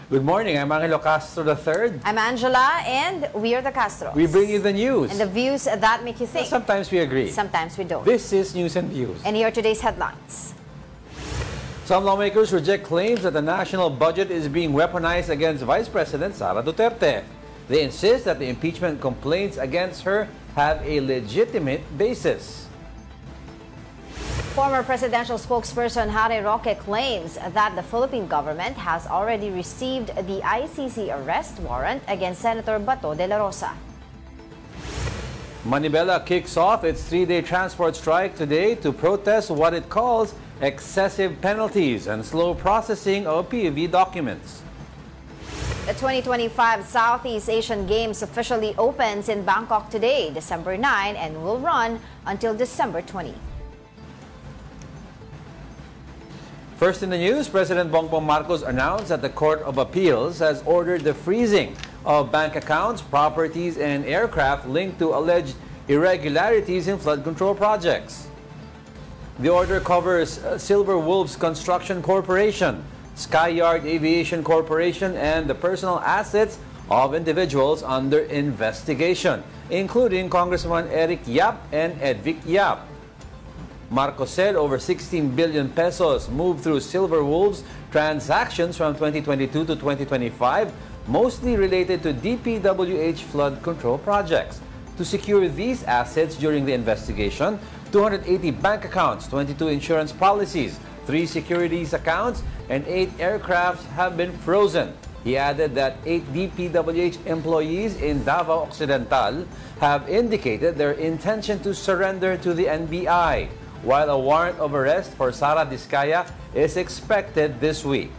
Good morning, I'm Angelo Castro III. I'm Angela, and we are the Castros. We bring you the news. And the views that make you think. Sometimes we agree. Sometimes we don't. This is News and Views. And here are today's headlines. Some lawmakers reject claims that the national budget is being weaponized against Vice President Sara Duterte. They insist that the impeachment complaints against her have a legitimate basis. Former presidential spokesperson Harry Roque claims that the Philippine government has already received the ICC arrest warrant against Senator Bato de la Rosa. Manibela kicks off its 3-day transport strike today to protest what it calls excessive penalties and slow processing of PV documents. The 2025 Southeast Asian Games officially opens in Bangkok today, December 9, and will run until December 20. First in the news, President Bongbong Marcos announced that the Court of Appeals has ordered the freezing of bank accounts, properties, and aircraft linked to alleged irregularities in flood control projects. The order covers Silver Wolves Construction Corporation, Skyyard Aviation Corporation, and the personal assets of individuals under investigation, including Congressman Eric Yap and Edvic Yap. Marcos said over 16 billion pesos moved through Silver Wolves transactions from 2022 to 2025, mostly related to DPWH flood control projects. To secure these assets during the investigation, 280 bank accounts, 22 insurance policies, 3 securities accounts, and 8 aircrafts have been frozen. He added that 8 DPWH employees in Davao Occidental have indicated their intention to surrender to the NBI, while a warrant of arrest for Sara Diskaya is expected this week.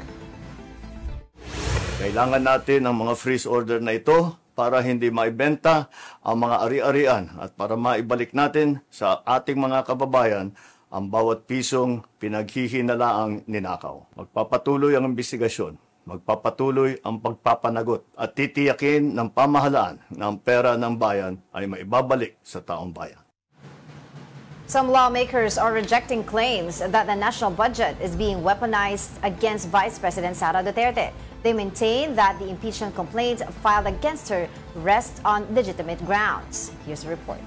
Kailangan natin ang mga freeze order na ito para hindi maibenta ang mga ari-arian at para maibalik natin sa ating mga kababayan ang bawat pisong pinaghihinalaang ninakaw. Magpapatuloy ang investigasyon, magpapatuloy ang pagpapanagot at titiyakin ng pamahalaan na ang pera ng bayan ay maibabalik sa taong bayan. Some lawmakers are rejecting claims that the national budget is being weaponized against Vice President Sara Duterte. They maintain that the impeachment complaints filed against her rest on legitimate grounds. Here's a report.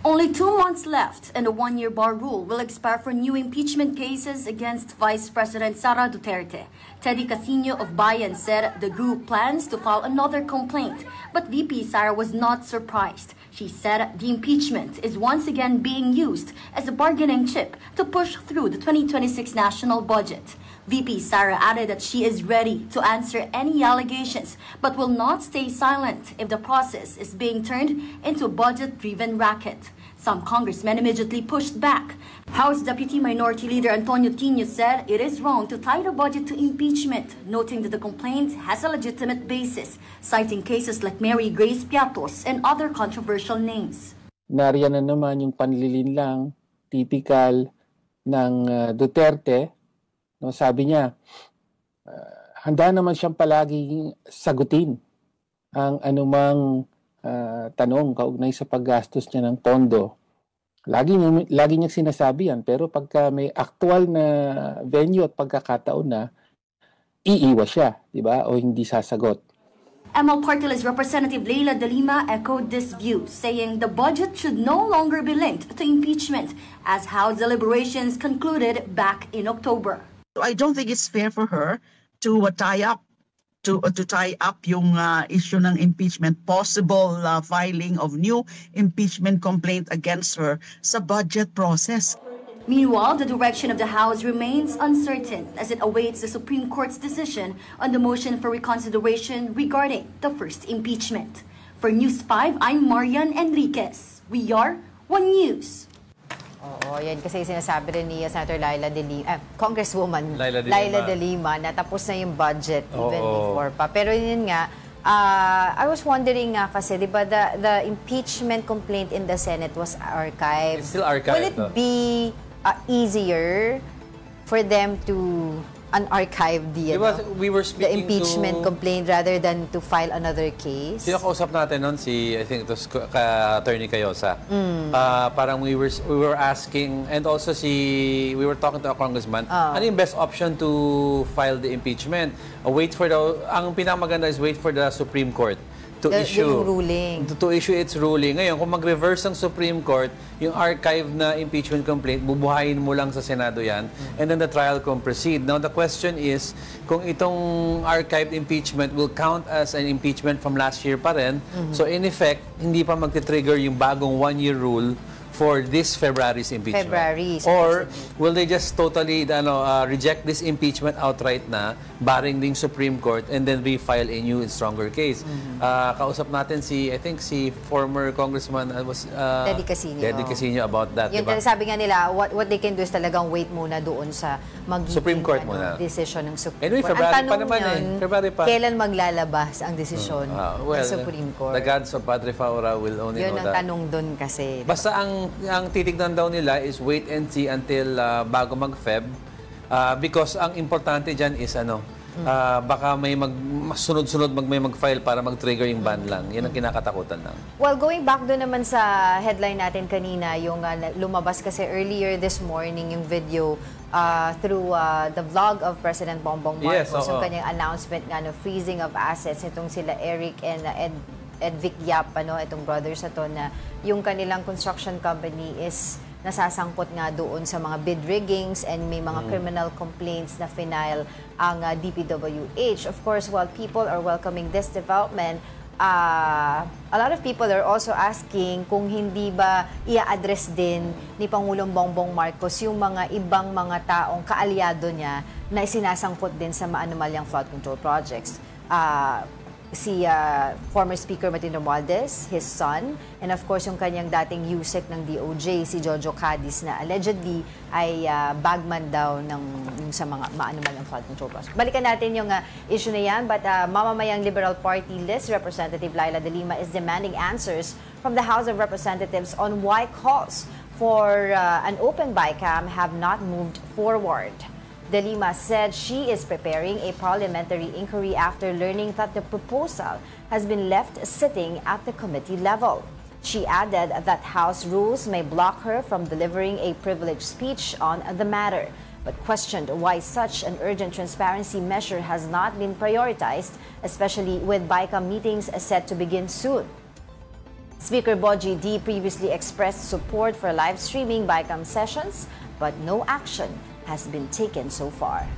Only 2 months left and the 1-year bar rule will expire for new impeachment cases against Vice President Sara Duterte. Teddy Casino of Bayan said the group plans to file another complaint, but VP Sara was not surprised. She said the impeachment is once again being used as a bargaining chip to push through the 2026 national budget. VP Sara added that she is ready to answer any allegations but will not stay silent if the process is being turned into a budget-driven racket. Some congressmen immediately pushed back. House Deputy Minority Leader Antonio Tino said it is wrong to tie the budget to impeachment, noting that the complaint has a legitimate basis, citing cases like Mary Grace Piatos and other controversial names. Nariyan na naman yung panlilinlang typical ng Duterte. No, sabi niya, handa naman siyang palaging sagutin ang anumang tanong kaugnay sa paggastos niya ng pondo. Lagi niya sinasabi yan, pero pagka may actual na venue at pagkakataon na, iiwas siya, di ba? O hindi sasagot. ML Party List Representative Leila De Lima echoed this view, saying the budget should no longer be linked to impeachment, as House deliberations concluded back in October. I don't think it's fair for her to tie up yung issue ng impeachment, possible filing of new impeachment complaint against her sa budget process. Meanwhile, the direction of the House remains uncertain as it awaits the Supreme Court's decision on the motion for reconsideration regarding the first impeachment. For News 5, I'm Marian Enriquez. We are One News. Oo, yan kasi sinasabi rin ni Senator Congresswoman Leila De Lima na tapos na yung budget even before pa. Pero yun nga, I was wondering nga kasi, di ba, the impeachment complaint in the Senate was archived. It's still archived. Will it be easier for them to unarchive we were the speaking impeachment to... complaint rather than to file another case? Sino kausap natin nun? I think it was Attorney Cayosa. Parang we were asking, and also we were talking to a congressman, ano yung best option to file the impeachment? Ang pinakamaganda is wait for the Supreme Court to issue ruling. To issue its ruling. Ngayon, kung mag-reverse ang Supreme Court, yung archive na impeachment complaint, bubuhayin mo lang sa Senado yan, and then the trial can proceed. Now, the question is, kung itong archived impeachment will count as an impeachment from last year pa rin, so in effect, hindi pa magti-trigger yung bagong one-year rule for this February's impeachment. Or will they just totally reject this impeachment outright na, barring the Supreme Court, and then refile a new and stronger case? Kausap natin I think si former Congressman Teddy Casino about that. Yung sabi nga nila, what they can do is talagang wait muna doon sa Supreme Court muna. Decision ng Supreme Anyway, Court. February pa naman February pa. Kailan maglalabas ang desisyon ng Supreme Court? The gods of Padre Faura will only know that. Yun ang tanong doon kasi. Basta ang titignan daw nila is wait and see until bago mag-Feb, because ang importante dyan is baka may sunod-sunod may mag-file para mag-trigger yung ban lang. Yan ang kinakatakutan lang. Well, going back doon naman sa headline natin kanina, yung lumabas kasi earlier this morning yung video through the vlog of President Bongbong Marcos, yung kanyang announcement nga freezing of assets itong sila Eric and Vic Yap, itong brothers na to, na yung kanilang construction company is nasasangkot nga doon sa mga bid riggings and may mga criminal complaints na final ang DPWH. Of course, while people are welcoming this development, a lot of people are also asking kung hindi ba i-address din ni Pangulong Bongbong Marcos yung mga ibang mga taong kaalyado niya na isinasangkot din sa maanumalyang flood control projects. Si former Speaker Martin Romualdez, his son, and of course yung kanyang dating USEC ng DOJ, si Jojo Cadiz, na allegedly ay bagman daw sa mga maanumalyang flood control process. Balikan natin yung issue na yan, but mamamayang Liberal Party list Representative Laila De Lima is demanding answers from the House of Representatives on why calls for an open BICAM have not moved forward. De Lima said she is preparing a parliamentary inquiry after learning that the proposal has been left sitting at the committee level. She added that House rules may block her from delivering a privileged speech on the matter, but questioned why such an urgent transparency measure has not been prioritized, especially with BICAM meetings set to begin soon. Speaker Boji D previously expressed support for live streaming BICAM sessions, but no action has been taken so far.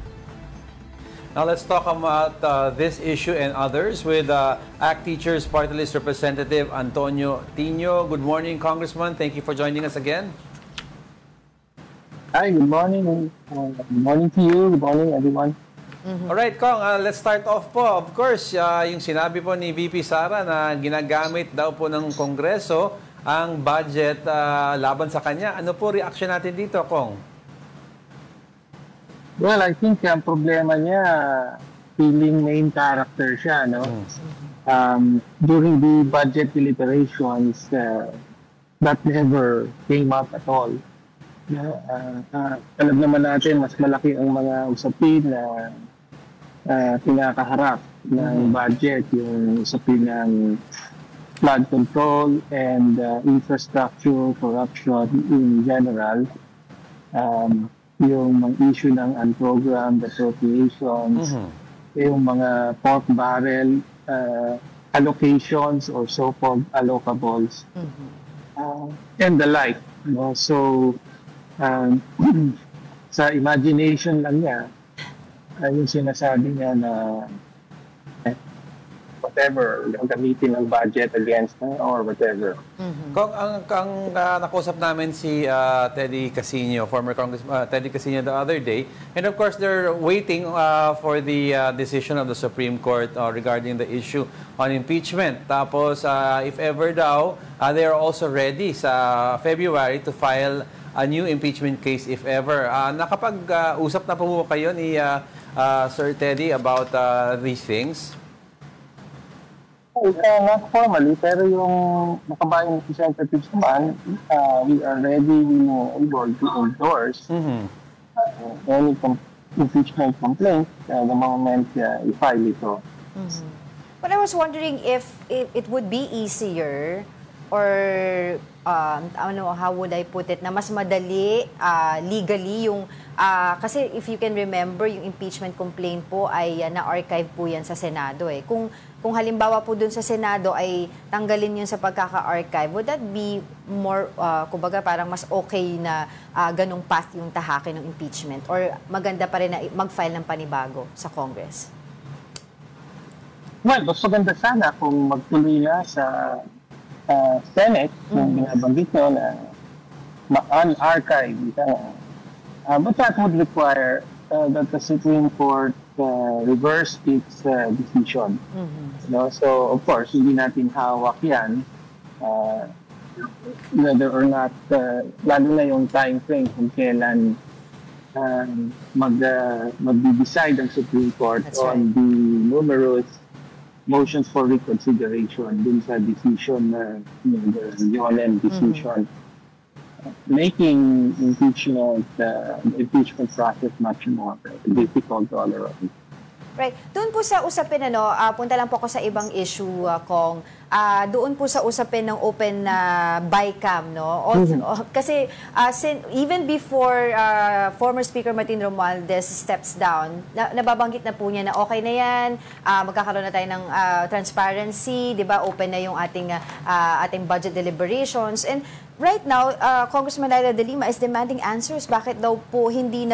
Now let's talk about this issue and others with ACT Teachers Party List Representative Antonio Tino. Good morning, Congressman. Thank you for joining us again. Hi, good morning. Good morning to you. Good morning, everyone. All right, Kong, let's start off po. Of course, yung sinabi po ni VP Sara na ginagamit daw po ng Kongreso ang budget laban sa kanya. Ano po reaction natin dito, Kong? Well, I think ang problema niya, feeling main character siya, no? During the budget deliberations, that never came up at all. Alam naman natin, mas malaki ang mga usapin na pinakaharap ng budget, yung usapin ng flood control and infrastructure corruption in general. Yung mga issue ng unprogrammed appropriations, yung mga pork barrel allocations or so-called allocables, and the like. So, sa imagination lang niya, yung sinasabi niya na whatever, gamitin ang budget against or whatever. Kung ang nakusap namin si Teddy Casino, former Congressman Teddy Casino the other day, and of course they're waiting for the decision of the Supreme Court regarding the issue on impeachment. Tapos if ever daw, they are also ready sa February to file a new impeachment case if ever. Nakapag-usap na po kayo ni Sir Teddy about these things? Not formally, pero yung makabayang representatives naman, we are ready able to endorse impeachment complaint the moment i-file ito. But I was wondering if it would be easier or how would I put it, na mas madali legally yung kasi if you can remember, yung impeachment complaint po ay na-archive po yan sa Senado eh. Kung halimbawa po dun sa Senado ay tanggalin yun sa pagkaka-archive, would that be more, kumbaga parang mas okay na ganong path yung tahakin ng impeachment? Or maganda pa rin na mag-file ng panibago sa Congress? Well, mas maganda sana kung magtuloy na sa Senate, yung binabanggit nyo na ma-unarchive. But that would require that the Supreme Court reverse its decision. So, of course, hindi natin hawak yan whether or not, lalo na yung time frame kung kailan mag-decide ang Supreme Court on the numerous motions for reconsideration dun sa decision na the Yolen decision, making impeachment the impeachment process much more difficult all around. Right. Doon po sa usapin, punta lang po ako sa ibang issue, Kong. Doon po sa usapin ng open BICAM, no? Kasi even before former Speaker Martin Romualdez steps down, nababanggit na po niya na okay na yan, magkakaroon na tayo ng transparency, di ba? Open na yung ating budget deliberations. And right now, Congressman Leila de Lima is demanding answers. Bakit daw po hindi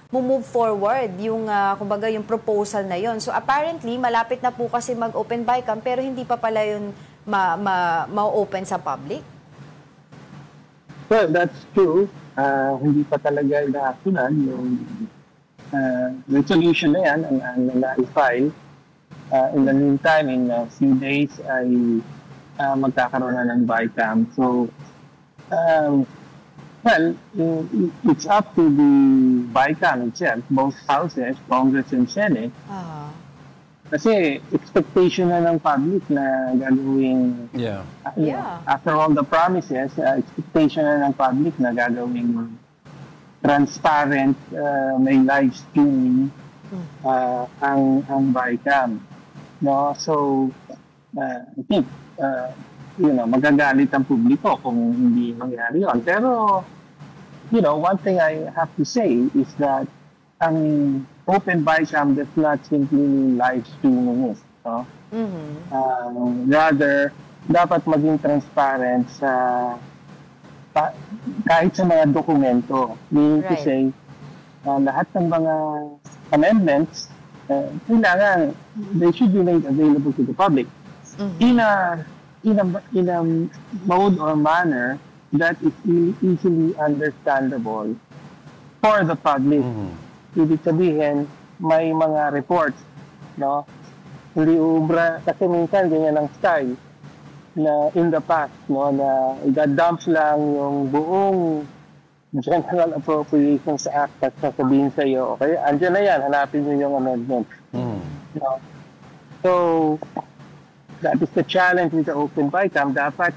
move forward yung kumbaga yung proposal na yon? So apparently malapit na po kasi mag-open BICAM pero hindi pa pala yun ma-open sa public. Well, that's true. Hindi pa talaga inaaksyonan yung resolution na yan ang na-file. In the meantime, in a few days ay magkakaroon na ng BICAM. So well, it's up to the BICAM itself, both houses, Congress and Senate. Kasi expectation na ng public na gagawing, after all the promises, expectation na ng public na gagawing transparent, may live streaming ang BICAM. No? So, I think, magagalit ang publiko kung hindi mangyari yun. Pero, one thing I have to say is that ang open BICAM does not simply live streaming it. No? Rather, dapat maging transparent sa kahit sa mga dokumento. Meaning to say, lahat ng mga amendments, kailangan, they should be made available to the public. In a mode or manner that is easily understandable for the public. Ibig sabihin, may mga reports, no? Hindi ubra, kasi minsan ganyan ang style na in the past, no, na i-dump lang yung buong General Appropriations Act at sasabihin sa iyo, okay, andyan na yan, hanapin nyo yung amendment. No? So, that is the challenge with the open BICAM. Dapat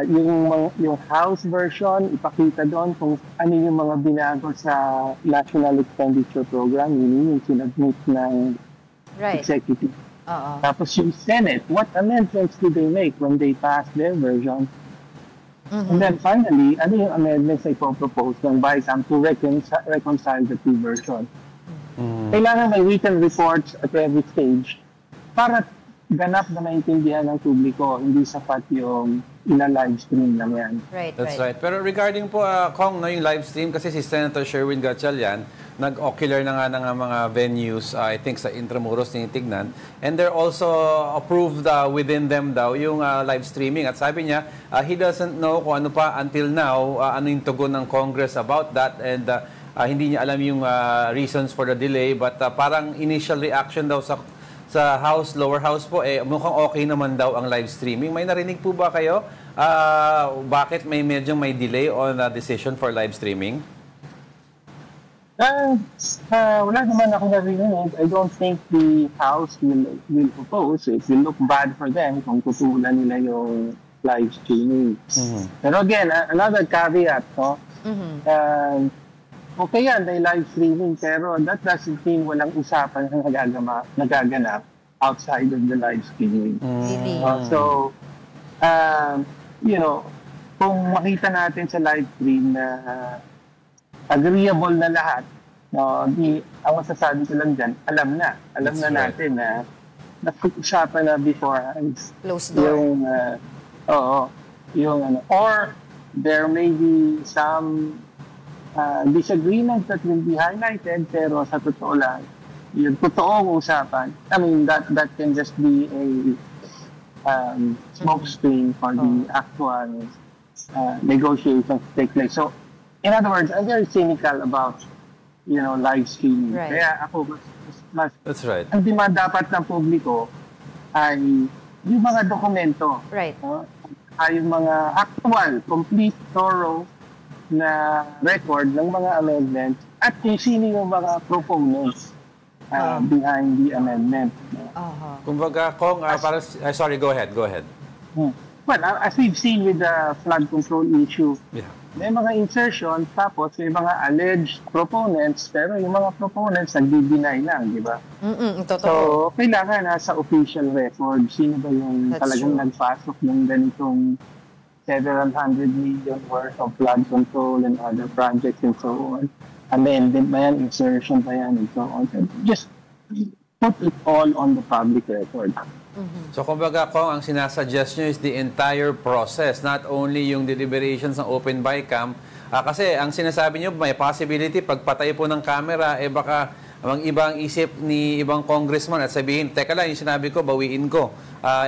yung House version, ipakita doon kung ano yung mga binago sa National Expenditure Program, yun yung sinadmit ng executive. Tapos yung Senate, what amendments did they make when they passed their version? And then finally, ano yung amendments na ipopropose ng BICAM to reconcile the two versions? Kailangan may written reports at every stage para ganap na maintindihan ng publiko, hindi sapat yung ina-live stream lang yan. That's right. Pero regarding po, Kong, yung live stream, kasi si Senator Sherwin Gatchalian, nag-ocular na nga ng mga venues, I think sa Intramuros tinitignan, and they're also approved within them daw yung live streaming. At sabi niya, he doesn't know kung ano pa until now, ano yung tugon ng Congress about that, and hindi niya alam yung reasons for the delay, but parang initial reaction daw sa House, lower house po, mukhang okay naman daw ang live streaming. May narinig po ba kayo? Bakit may delay on the decision for live streaming? Wala naman ako narinig. I don't think the House will oppose. It will look bad for them kung tutulan nila yung live streaming. Pero again, another caveat, no? okay yan, may live streaming, pero that doesn't mean walang usapan na nagaganap outside of the live streaming. Really? So, you know, kung makita natin sa live stream na agreeable na lahat, no, ang masasabi ko lang dyan, alam na natin na napag-usapan na beforehand. Closed door. Or there may be some disagreements that will be highlighted, pero sa totoo lang, yung totoong usapan, I mean, that can just be a smoke screen for the actual negotiations to take place. So, in other words, I'm very cynical about, live streaming. Right. Kaya ako, mas That's right. ang demand dapat ng publiko ay yung mga dokumento. Right. Ay yung mga actual, complete, thorough na record ng mga amendments at kung sino yung mga proponents behind the amendment. Kumbaga, Kong, sorry, go ahead. Well, as we've seen with the flood control issue, may mga insertions, tapos may mga alleged proponents, pero yung mga proponents nagdi-deny lang, di ba? Totoo. So, kailangan nasa official record, sino ba yung That's talagang true. nagpasok ng ganitong several hundred million worth of flood control and other projects and so on. Amendment ba yan, insertion ba yan, and so on. So, just put it all on the public record. So, kumbaga, Kong, ang sinasuggest nyo is the entire process, not only yung deliberations ng open bycam. Kasi ang sinasabi nyo, may possibility, pagpatay po ng camera, baka ang ibang isip ni ibang congressman at sabihin, teka lang, yung sinabi ko, bawiin ko,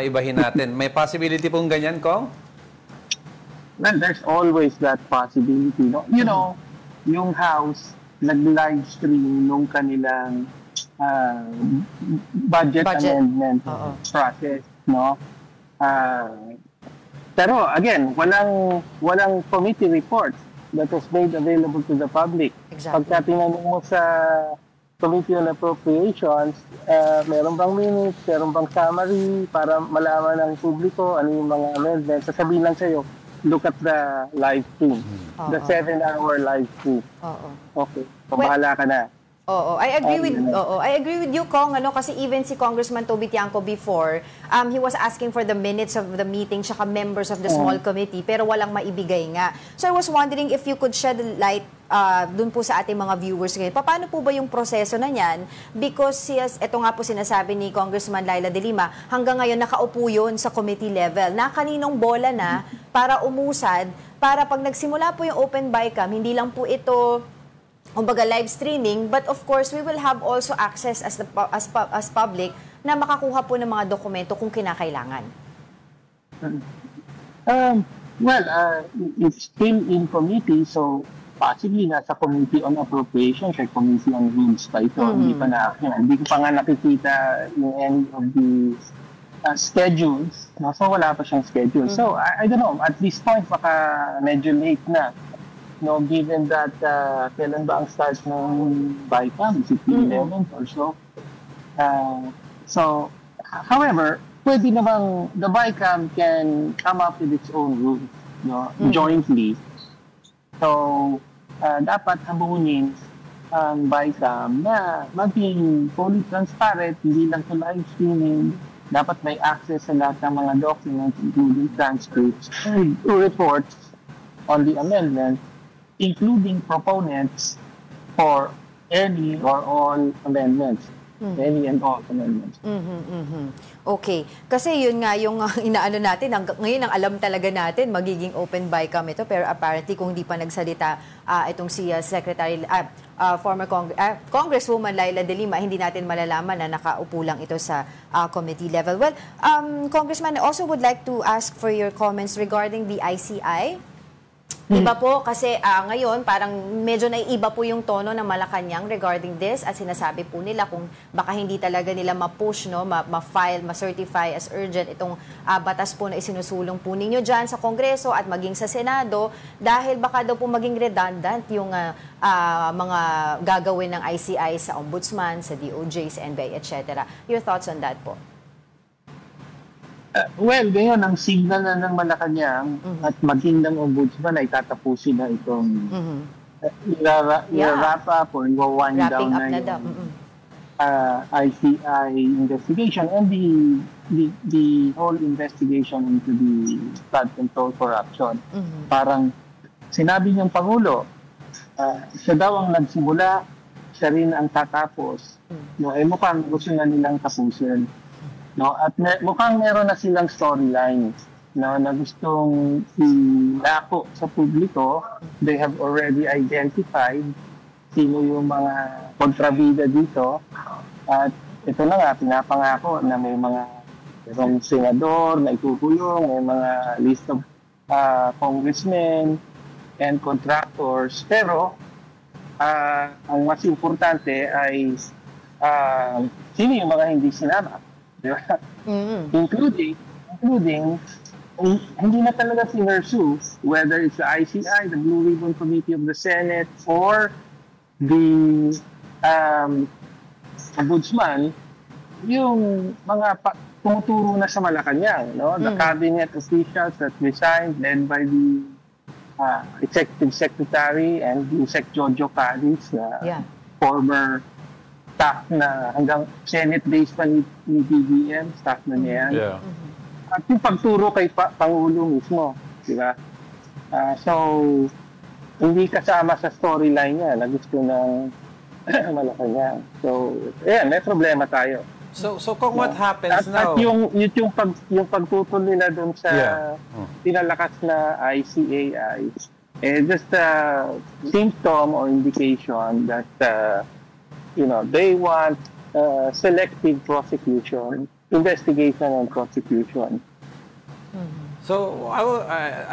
ibahin natin. May possibility pong ganyan, Kong? Well, there's always that possibility. No? You know, yung House, nag-live stream nung kanilang budget amendment process, no? Pero again, walang committee report that was made available to the public. Exactly. Pagka tinanong mo sa Committee on Appropriations, meron bang minutes, meron bang summary para malaman ng publiko ano yung mga amendments, sasabihin lang sa'yo, look at the live stream, the 7-hour live stream. Okay, so bahala ka na. I agree with you, Kong, kasi even si Congressman Toby Tiangco before, he was asking for the minutes of the meeting tsaka members of the small committee, pero walang maibigay nga. So I was wondering if you could shed light dun po sa ating mga viewers ngayon. Paano po ba yung proseso na yan? Because ito nga po sinasabi ni Congressman Laila De Lima, hanggang ngayon nakaupo yun sa committee level. Na kaninong bola na para umusad, para pag nagsimula po yung open bycam, hindi lang po ito kumbaga live streaming, but of course we will have also access as public na makakuha po ng mga dokumento kung kinakailangan. It's still in committee, so possibly nasa Committee on Appropriations or Committee on Rules pa ito. Hindi pa hindi ko pa nga nakikita yung any of the schedules. No? So wala pa siyang schedule. So I don't know, at this point baka medyo late na. No, given that kailan ba ang start ng bycam? Is it the 11th or so? However, pwede namang the bycam can come up with its own rules, jointly. So, dapat habunin ang bycam na maging fully transparent, hindi lang sa live streaming. Dapat may access sa lahat ng mga documents, including transcripts, reports on the amendment, including proponents for any or all amendments. Any and all amendments. Okay. Kasi yun nga yung inaano natin, ngayon ang alam talaga natin, magiging open bycam ito, pero apparently kung hindi pa nagsalita itong si former Congresswoman Laila De Lima, hindi natin malalaman na nakaupo lang ito sa committee level. Well, Congressman, I also would like to ask for your comments regarding the ICI. Iba po kasi ngayon parang medyo naiiba po yung tono ng Malacanang regarding this at sinasabi po nila kung baka hindi talaga nila ma-push, ma-file, ma-certify as urgent itong batas po na isinusulong po ninyo dyan sa Kongreso at maging sa Senado dahil baka daw po maging redundant yung mga gagawin ng ICI sa Ombudsman, sa DOJ, sa NBI, etc. Your thoughts on that po? Well, ngayon, ang signal na ng Malacanang at maging ng Ombudsman ay tatapusin na itong i-wrap up or i-wind Wrapping down up na na yung daw. ICI investigation and the whole investigation into the flood control corruption. Parang sinabi niyang Pangulo, siya daw ang nagsimula, siya rin ang tatapos. No, mukhang gusto na nilang tapusin. No, at mukhang meron na silang storyline, no, na gustong ilako sa publiko. They have already identified sino yung mga kontrabida dito. At ito na nga, pinapangako na may mayroong senador na itukulong, may mga list of congressmen and contractors. Pero, ang mas importante ay sino yung mga hindi sinama. Di ba? Including, hindi na talaga sinersu, whether it's the ICI, the Blue Ribbon Committee of the Senate, or the ombudsman, yung mga tumuturo na sa Malacanang, no? The cabinet officials that resigned, led by the executive secretary and the Sec Jojo Cadiz, former staff na hanggang Senate-based pa ni BBM, staff na niya. Yeah. At yung pagturo kay Pangulo mismo, di ba? So, hindi kasama sa storyline niya na gusto ng Malacanang. So, may problema tayo. So kung what happens now? At yung pagtutol nila doon sa pinalakas na ICAI, just a symptom or indication that they want selective prosecution, investigation and prosecution. So,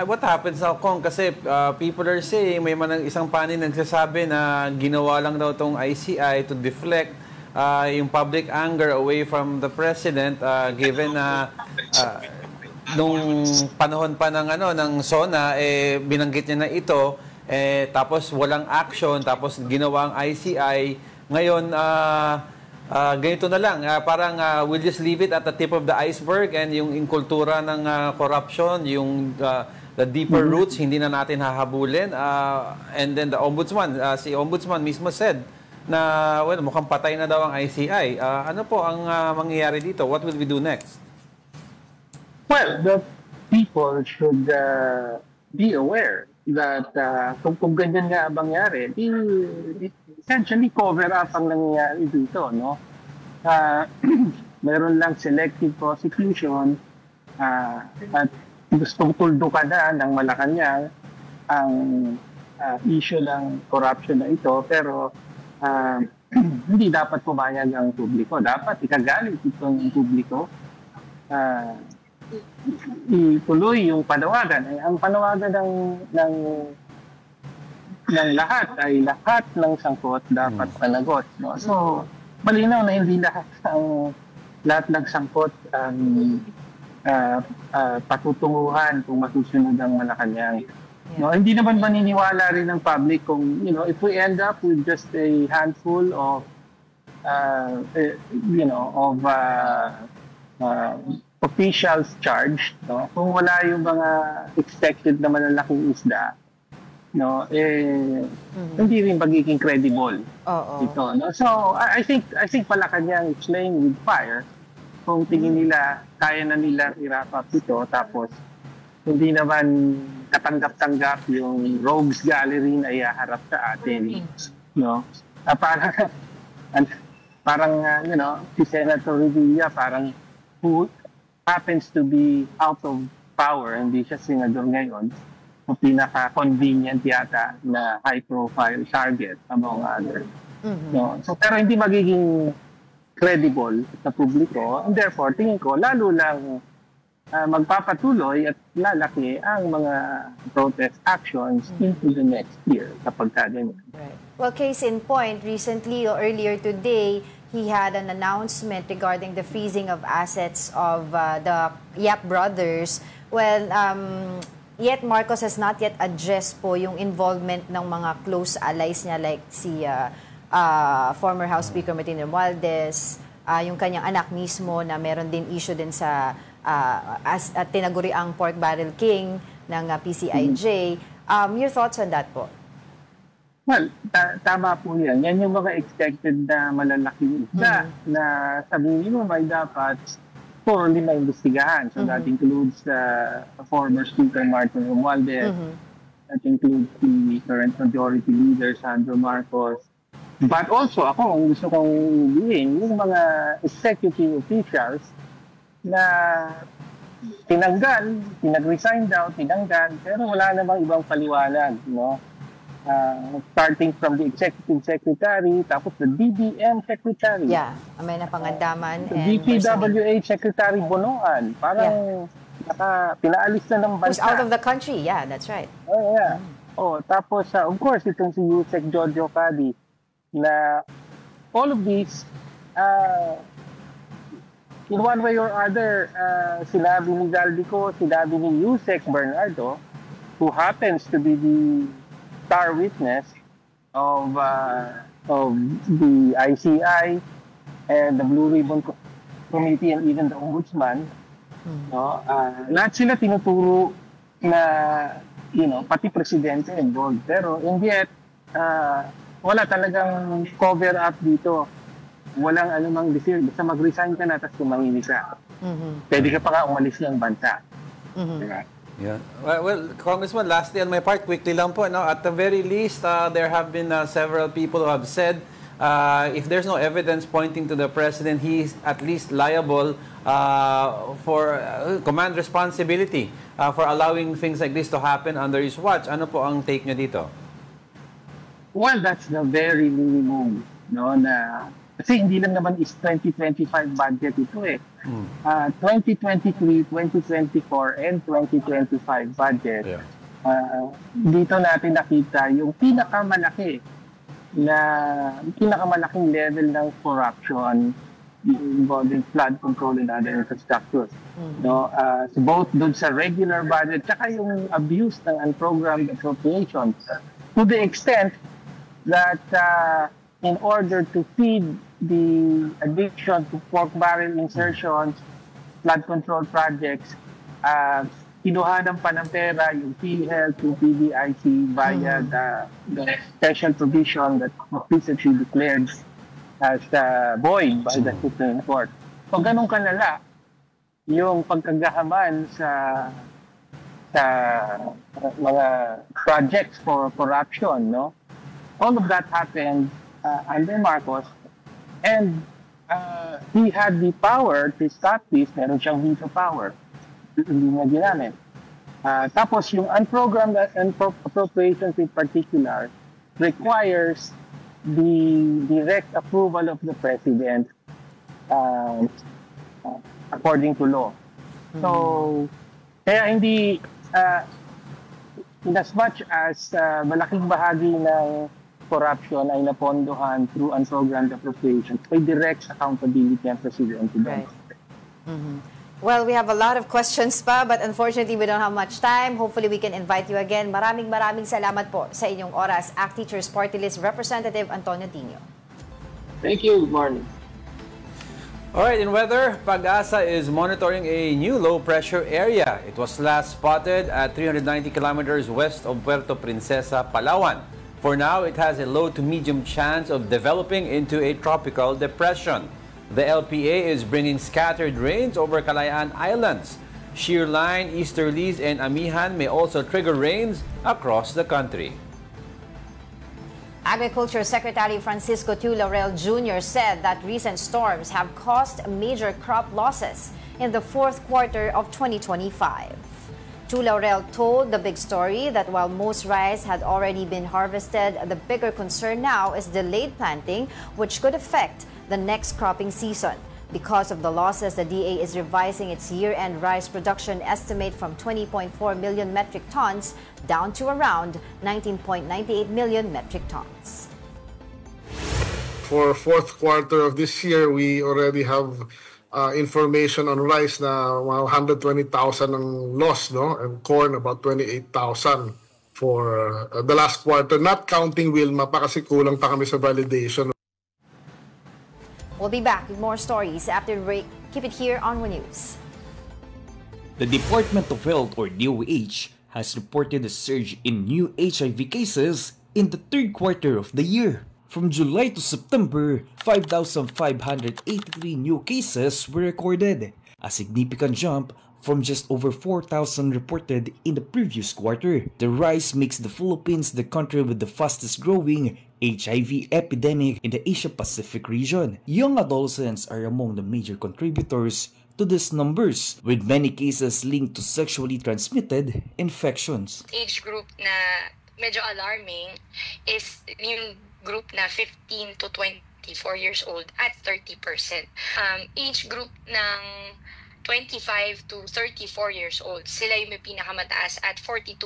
what happens now, Kong? Kasi people are saying, may isang panin nagsasabi na ginawa lang daw itong ICI to deflect yung public anger away from the president, given na nung panahon pa ng SONA, binanggit niya na ito, tapos walang action, tapos ginawa ang ICI. Ngayon, ganito na lang, parang we'll just leave it at the tip of the iceberg, and yung kultura ng corruption, yung the deeper roots, hindi na natin hahabulin. And then the ombudsman, si ombudsman mismo said na mukhang patay na daw ang ICI. Ano po ang mangyayari dito? What will we do next? Well, the people should be aware that kung ganyan nga ang mangyari, essentially cover up ang nangyayari dito, no? Meron lang selective prosecution at gustong tuldukan na ng Malacanang ang issue ng corruption na ito, pero hindi dapat pumayag ang publiko. Dapat ikagalit itong publiko. Ituloy yung panawagan. Ang panawagan ng lahat ay lahat ng sangkot dapat panagot. No? So, malinaw na hindi lahat ng sangkot ang patutunguhan kung masusunod ang Malacanang. No, hindi naman maniniwala rin ng public kung, if we end up with just a handful of officials charged, no, kung wala yung mga expected na malalaking isda, no, hindi rin magiging credible ito, no. So I think Malacanang is playing with fire. Kung tingin nila kaya na nila i-wrap up ito, tapos hindi naman katanggap-tanggap yung rogues gallery na ihaharap sa atin, no. Parang si Senator Revilla, parang who happens to be out of power, hindi siya senador ngayon, o pinaka-convenient yata na high-profile target among others. No? So, pero hindi magiging credible sa publiko, and therefore, tingin ko, lalo lang magpapatuloy at lalaki ang mga protest actions into the next year kapag ganyan. Right. Well, case in point, recently or earlier today, he had an announcement regarding the freezing of assets of the Yap brothers. Well, yet Marcos has not yet addressed po yung involvement ng mga close allies niya like si former House Speaker Martin Romualdez, yung kanyang anak mismo na meron din issue din sa tinaguri ang pork barrel king ng PCIJ. Your thoughts on that po? Well, tama po yan. Yan yung mga expected na malalaking isda na sabihin mo may dapat thoroughly maimbestigahan. So that includes former Speaker Martin Romualdez. That includes the current majority leader, Sandro Marcos. But also, ako, ang gusto kong sabihin, yung mga executive officials na pinag-resign daw, tinanggal, pero wala namang ibang paliwanag, no? Starting from the executive secretary, tapos the DBM secretary. Yeah, may napangandaman. DPWH secretary Bonoan. Parang pinaalis na ng bansa. Who's out of the country, yeah, that's right. Oh, yeah. Tapos, of course, itong si Yusek Jojo Cadi, na all of these, in one way or other, sinabi ni Galdico, sinabi ni Yusek Bernardo, who happens to be the star witness of the ICI and the Blue Ribbon Committee and even the Ombudsman. No? Lahat sila tinuturo na, pati presidente involved. Pero and yet, wala talagang cover up dito. Walang anumang decision. Basta mag-resign ka na, tapos tumangini ka. Pwede ka pa nga umalis ng bansa. Diba? Yeah. Well, Congressman, lastly on my part, quickly lang po, no? At the very least, there have been several people who have said if there's no evidence pointing to the president, he's at least liable for command responsibility for allowing things like this to happen under his watch. Ano po ang take nyo dito? Well, that's the very minimum, no? Kasi hindi lang naman is 2025 budget ito eh. 2023, 2024, and 2025 budget. Yeah. Dito natin nakita yung pinakamalaking level ng corruption involving flood control and other infrastructure. No, so both doon sa regular budget tsaka yung abuse ng unprogrammed appropriations to the extent that in order to feed the addiction to pork barrel insertions, flood control projects, kinuhanan pa ng pera yung PhilHealth, yung PDIC via the special provision that was recently declared as void by the Supreme Court. So ganun kalala yung pagkagahaman sa mga projects for corruption, no? All of that happened under Marcos, and he had the power to stop this. Meron siyang veto power. Hindi niya ginamit. Tapos yung unprogrammed appropriations in particular requires the direct approval of the president according to law. So, kaya hindi, in as much as malaking bahagi ng corruption ay napondohan through unprogrammed appropriations, may direct accountability ang presidente. Right. Well, we have a lot of questions pa, but unfortunately, we don't have much time. Hopefully, we can invite you again. Maraming salamat po sa inyong oras, ACT Teachers Party List Representative Antonio Tino. Thank you. Good morning. All right, in weather, Pag-asa is monitoring a new low-pressure area. It was last spotted at 390 kilometers west of Puerto Princesa, Palawan. For now, it has a low to medium chance of developing into a tropical depression. The LPA is bringing scattered rains over Kalayaan Islands. Shear line, easterlies, and amihan may also trigger rains across the country. Agriculture Secretary Francisco Tu Laurel Jr. said that recent storms have caused major crop losses in the fourth quarter of 2025. Tu Laurel told The Big Story that while most rice had already been harvested, the bigger concern now is delayed planting, which could affect the next cropping season. Because of the losses, the DA is revising its year-end rice production estimate from 20.4 million metric tons down to around 19.98 million metric tons. For fourth quarter of this year, we already have information on rice na 120,000 ang loss, no? And corn about 28,000 for the last quarter. Not counting Wilma pa kasi kulang pa kami sa validation. We'll be back with more stories after the break. Keep it here on One News. The Department of Health, or DOH, has reported a surge in new HIV cases in the third quarter of the year. From July to September, 5,583 new cases were recorded, a significant jump from just over 4,000 reported in the previous quarter. The rise makes the Philippines the country with the fastest growing HIV epidemic in the Asia-Pacific region. Young adolescents are among the major contributors to these numbers, with many cases linked to sexually transmitted infections. Age group na medyo alarming is yung group na 15 to 24 years old at 30%. Age group ng 25 to 34 years old, sila yung may pinakamataas at 42%.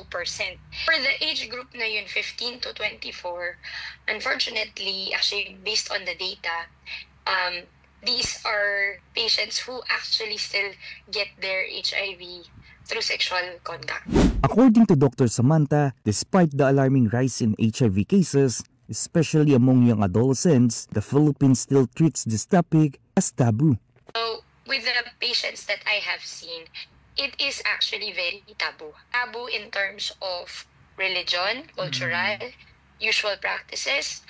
For the age group na yun, 15 to 24, unfortunately, actually based on the data, these are patients who actually still get their HIV through sexual contact. According to Dr. Samantha, despite the alarming rise in HIV cases, especially among young adolescents, the Philippines still treats this topic as taboo. So, with the patients that I have seen, it is actually very taboo. Taboo in terms of religion, cultural, usual practices.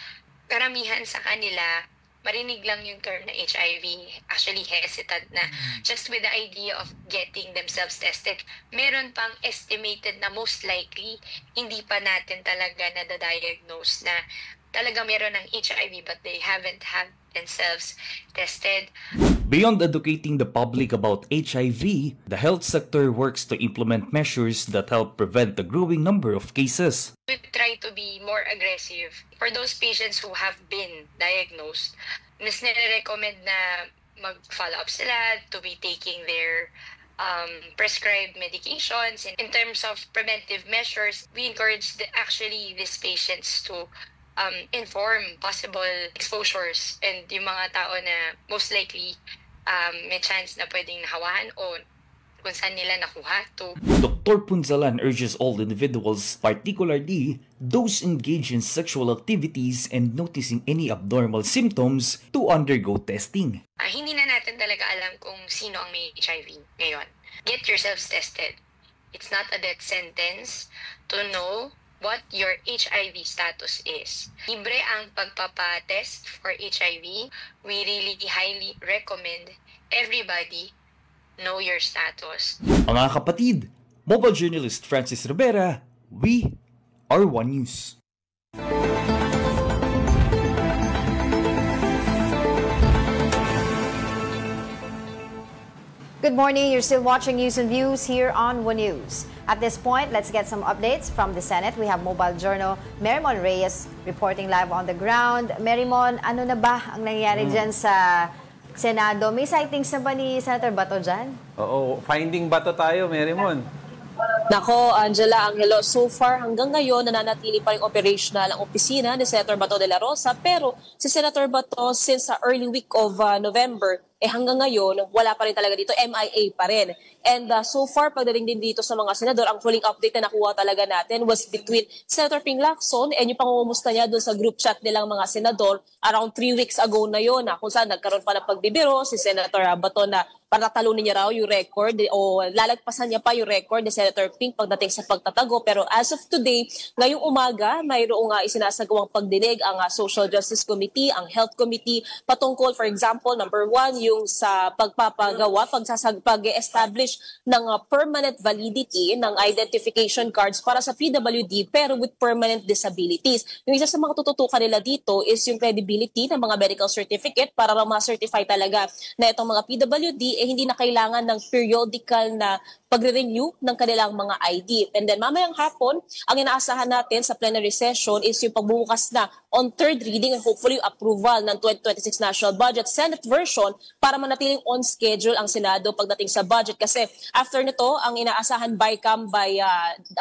Karamihan sa kanila, marinig lang yung term na HIV, actually hesitant na just with the idea of getting themselves tested. Meron pang estimated na most likely, hindi pa natin talaga nadadiagnose na talaga meron ng HIV but they haven't had themselves tested. Beyond educating the public about HIV, the health sector works to implement measures that help prevent the growing number of cases. We try to be more aggressive for those patients who have been diagnosed. Mas nire-recommend na mag-follow up sila to be taking their prescribed medications. In terms of preventive measures, we encourage these patients to inform possible exposures and yung mga tao na most likely may chance na pwedeng nahawahan o kung saan nila nakuha to. Dr. Punzalan urges all individuals, particularly those engaged in sexual activities and noticing any abnormal symptoms, to undergo testing. Hindi na natin talaga alam kung sino ang may HIV ngayon. Get yourselves tested. It's not a death sentence to know what your HIV status is. Libre ang pagpapatest for HIV. We really highly recommend everybody know your status. Mga kapatid, mobile journalist Francis Rivera, we are One News. Good morning. You're still watching News and Views here on One News. At this point, let's get some updates from the Senate. We have Mobile Journal Merimon Reyes reporting live on the ground. Merimon, ano na ba ang nangyayari dyan sa Senado? May sightings na ba ni Senator Bato dyan? Oo, finding Bato tayo, Merimon. Nako, Angela, Angelo, so far hanggang ngayon nananatili pa rin operational ang opisina ni Senator Bato de la Rosa, pero si Senator Bato since sa early week of November, hanggang ngayon wala pa rin talaga dito, MIA pa rin. And so far pagdating din dito sa mga senador, ang huling update na nakuha talaga natin was between Senator Ping Lacson and yung pangungumusta niya doon sa group chat nilang mga senador around 3 weeks ago na yun, kung saan nagkaroon pa ng pagbibiro si Senator Bato na para talunin niya raw yung record o lalagpasan niya pa yung record ni Senator Ping pagdating sa pagtatago. Pero as of today, ngayong umaga, mayroong isinasagawang pagdinig ang Social Justice Committee, ang Health Committee, patungkol, for example, number 1, yung sa pagpapagawa, pag-establish ng permanent validity ng identification cards para sa PWD pero with permanent disabilities. Yung isa sa mga tututukan nila dito is yung credibility ng mga medical certificate para ma-certify talaga na itong mga PWD hindi na kailangan ng periodical na pagre-renew ng kanilang mga ID. And then mamayang hapon, ang inaasahan natin sa plenary session is yung pagbubukas na on third reading and hopefully approval ng 2026 National Budget Senate version para manatiling on schedule ang Senado pagdating sa budget. Kasi after nito, ang inaasahan by 11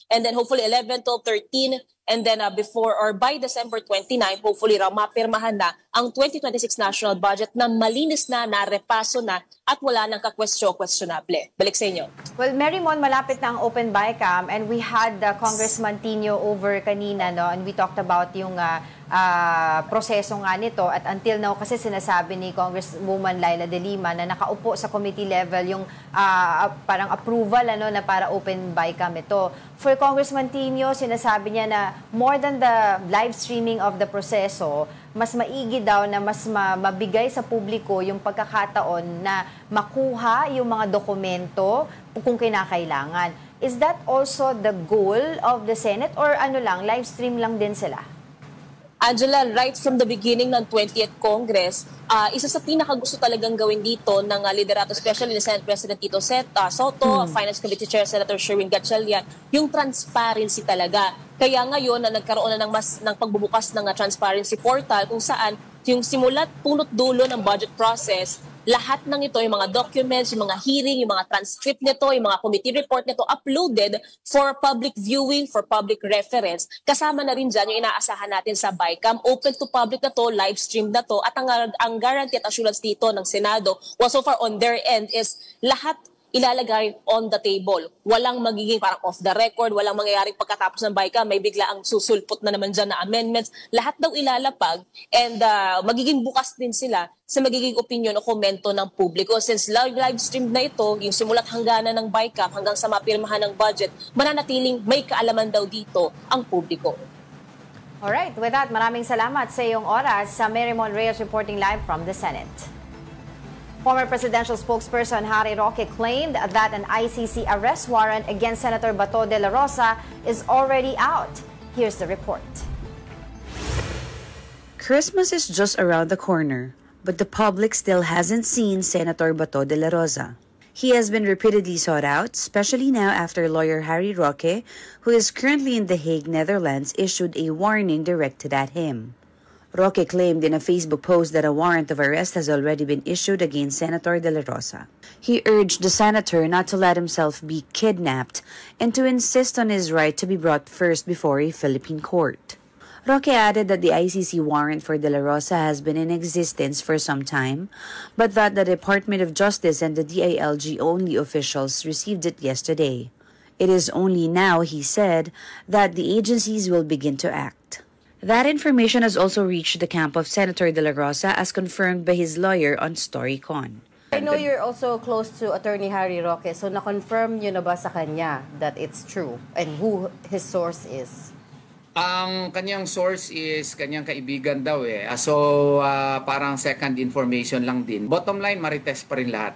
and then hopefully 11, 12, 13 and then before or by December 29, hopefully raw mapirmahan na ang 2026 national budget na malinis na, narepaso na at wala nang ka-questionable. Balik sa inyo. Well, Marymon, malapit na ang Open BICAM and we had Congressman Tino over kanina, no? And we talked about yung proseso nga nito at until now kasi sinasabi ni Congresswoman Laila De Lima na nakaupo sa committee level yung parang approval na para Open BICAM ito. For Congressman Tino, sinasabi niya na more than the live streaming of the proseso, mas maigi daw na mas mabigay sa publiko yung pagkakataon na makuha yung mga dokumento kung kinakailangan. Is that also the goal of the Senate or live stream lang din sila? Angela, right from the beginning ng 20th Congress, isa sa pinakagusto talagang gawin dito ng liderato, especially ni Senate President Tito Soto, Finance Committee Chair Senator Sherwin Gatchalian, yung transparency talaga. Kaya ngayon na nagkaroon na ng pagbubukas ng transparency portal kung saan yung simulat punot dulo ng budget process, lahat ng ito, yung mga documents, yung mga hearing, yung mga transcript nito, yung mga committee report nito, uploaded for public viewing, for public reference. Kasama na rin dyan yung inaasahan natin sa BICAM. Open to public na to, live stream na to, at ang guarantee at assurance dito ng Senado, well, so far on their end is lahat ilalagay on the table. Walang magiging parang off the record, walang mangyayaring pagkatapos ng BICAM, may bigla ang susulpot na naman dyan na amendments. Lahat daw ilalapag and magiging bukas din sila sa magiging opinion o komento ng publiko. Since live stream na ito, yung simulat hangganan ng BICAM hanggang sa mapirmahan ng budget, mananatiling may kaalaman daw dito ang publiko. Alright, with that, maraming salamat sa iyong oras sa Marymon Reyes reporting live from the Senate. Former presidential spokesperson Harry Roque claimed that an ICC arrest warrant against Senator Bato de la Rosa is already out. Here's the report. Christmas is just around the corner, but the public still hasn't seen Senator Bato de la Rosa. He has been repeatedly sought out, especially now after lawyer Harry Roque, who is currently in The Hague, Netherlands, issued a warning directed at him. Roque claimed in a Facebook post that a warrant of arrest has already been issued against Senator de la Rosa. He urged the senator not to let himself be kidnapped and to insist on his right to be brought first before a Philippine court. Roque added that the ICC warrant for de la Rosa has been in existence for some time, but that the Department of Justice and the DILG only officials received it yesterday. It is only now, he said, that the agencies will begin to act. That information has also reached the camp of Senator de la Rosa as confirmed by his lawyer on StoryCon. I know you're also close to Attorney Harry Roque, so na-confirm nyo na ba sa kanya that it's true and who his source is? Ang kanyang source is kanyang kaibigan daw eh. So parang second information lang din. Bottom line, marites pa rin lahat.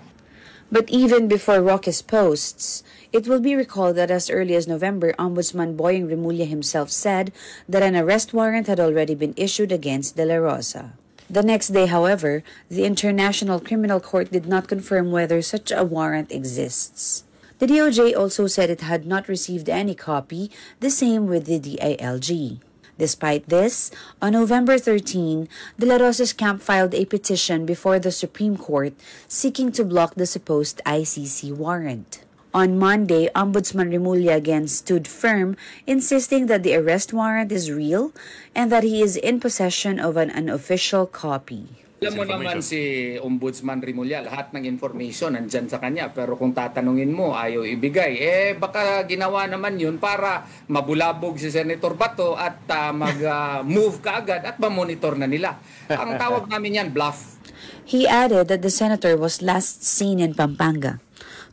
But even before Roque's posts, it will be recalled that as early as November, Ombudsman Boying Remulla himself said that an arrest warrant had already been issued against de la Rosa. The next day, however, the International Criminal Court did not confirm whether such a warrant exists. The DOJ also said it had not received any copy, the same with the DILG. Despite this, on November 13, de la Rosa's camp filed a petition before the Supreme Court seeking to block the supposed ICC warrant. On Monday, Ombudsman Remulla again stood firm, insisting that the arrest warrant is real and that he is in possession of an unofficial copy. Alam mo naman si Ombudsman Remulla, lahat ng information nandyan sa kanya. Pero kung tatanungin mo, ayaw ibigay. Baka ginawa naman yun para mabulabog si Senator Bato at mag-move kaagad at mamonitor na nila. Ang tawag namin yan, bluff. He added that the senator was last seen in Pampanga.